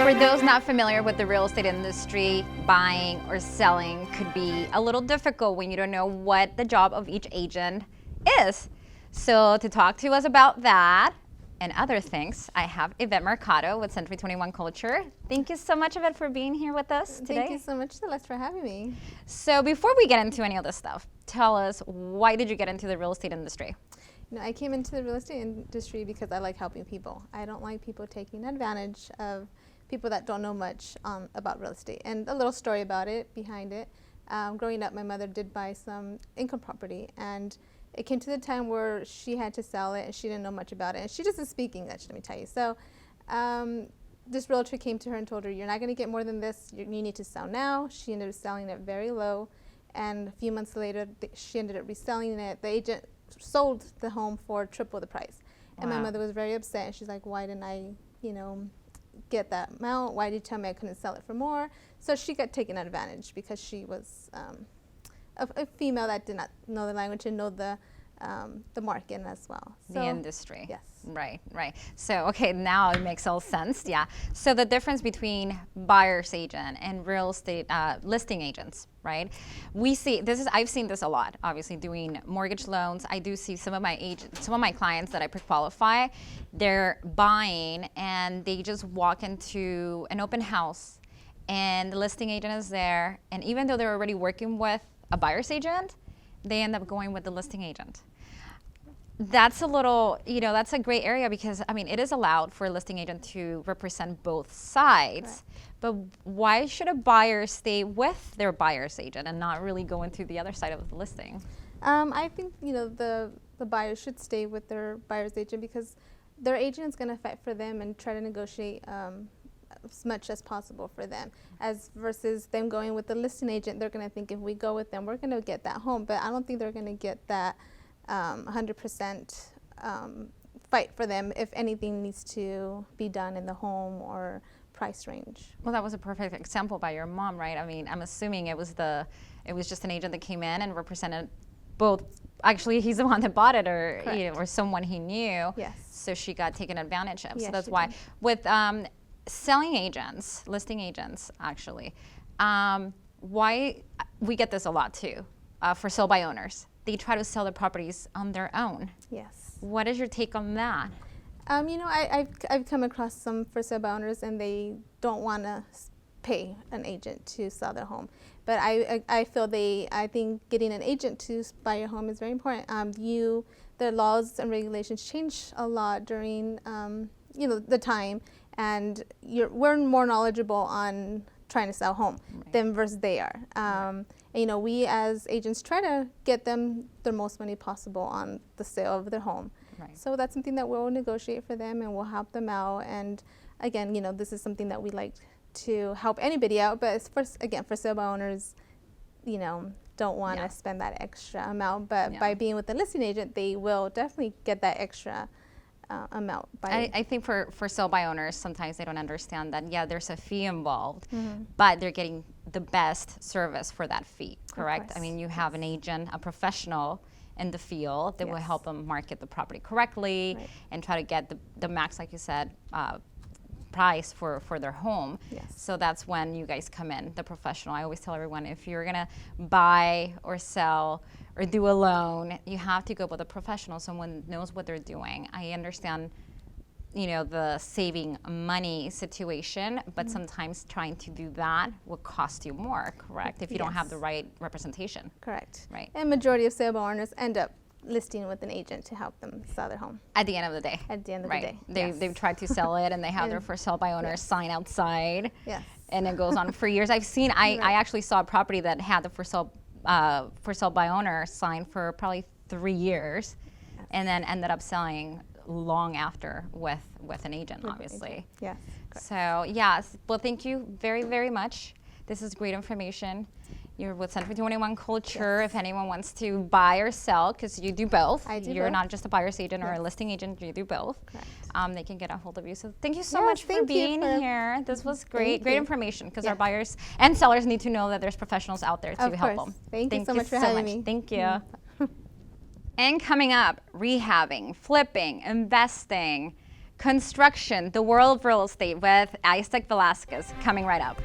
For those not familiar with the real estate industry, buying or selling could be a little difficult when you don't know what the job of each agent is. So to talk to us about that and other things, I have Ivette Mercado with Century 21 Culture. Thank you so much, Ivette, for being here with us today. Thank you so much, Celeste, for having me. So before we get into any of this stuff, tell us, why did you get into the real estate industry? I came into the real estate industry because I like helping people. I don't like people taking advantage of people that don't know much about real estate. And a little story about it, behind it. Growing up, my mother did buy some income property, and it came to the time where she had to sell it, and she didn't know much about it. And she doesn't speak English, let me tell you. So this realtor came to her and told her, "You're not going to get more than this. You need to sell now." She ended up selling it very low, and a few months later, she ended up reselling it. The agent sold the home for triple the price. And my mother was very upset, and she's like, "Why didn't I, get that amount? Why did you tell me I couldn't sell it for more?" So she got taken advantage because she was a female that did not know the language and know the market as well. So, the industry. Yes. Right. So, okay, now it makes all sense. Yeah. So the difference between buyer's agent and real estate listing agents, right? I've seen this a lot. Obviously, doing mortgage loans, I do see some of my clients that I pre-qualify, they're buying and they just walk into an open house, and the listing agent is there, and even though they're already working with a buyer's agent, they end up going with the listing agent. That's a little, that's a gray area because, it is allowed for a listing agent to represent both sides. Right. But why should a buyer stay with their buyer's agent and not really go into the other side of the listing? I think, the buyer should stay with their buyer's agent because their agent is going to fight for them and try to negotiate as much as possible for them, as versus them going with the listing agent. They're going to think, if we go with them, we're going to get that home, but I don't think they're going to get that 100% fight for them if anything needs to be done in the home or price range. Well, that was a perfect example by your mom, right? I'm assuming it was just an agent that came in and represented both. Actually, he's the one that bought it, or or someone he knew. Yes. So she got taken advantage of. Yes, so that's why with selling agents, listing agents, actually, why we get this a lot too, for sale by owners. They try to sell their properties on their own. Yes. What is your take on that? I've come across some for sale by owners, and they don't want to pay an agent to sell their home. But I think getting an agent to buy your home is very important. The laws and regulations change a lot during the time, and we're more knowledgeable on trying to sell home than versus they are. And, we as agents try to get them the most money possible on the sale of their home. Right. So that's something that we'll negotiate for them, and we'll help them out. And again, this is something that we like to help anybody out. But for sale by owners, don't want to spend that extra amount. But by being with the listing agent, they will definitely get that extra amount. I think for sale by owners, sometimes they don't understand that, there's a fee involved, but they're getting the best service for that fee, correct? You have an agent, a professional in the field that will help them market the property correctly and try to get the max, like you said, price for their home. Yes. So that's when you guys come in, the professional. I always tell everyone, if you're gonna buy or sell or do a loan, you have to go with a professional, someone knows what they're doing. I understand, the saving money situation, but sometimes trying to do that will cost you more, correct? If you don't have the right representation. Correct. Right. And majority of sale by owners end up listing with an agent to help them sell their home. At the end of the day. At the end of the day. They've tried to sell it, and they have their for sale by owners sign outside. Yes. And it goes on for years. I've seen, I actually saw a property that had the for sale by owner sign for probably 3 years, and then ended up selling long after with an agent, obviously. Yes. So yes, well, thank you very, very much. This is great information. You're with Century 21 Culture. If anyone wants to buy or sell, because you do both. I do. You're both. not just a buyer's agent or a listing agent. You do both. Correct. They can get a hold of you. So thank you so much for being here. This was great information, because our buyers and sellers need to know that there's professionals out there to help them. Thank you so much for having me. Thank you. And coming up, rehabbing, flipping, investing, Construction, the world of real estate with Isaac Velasquez, coming right up.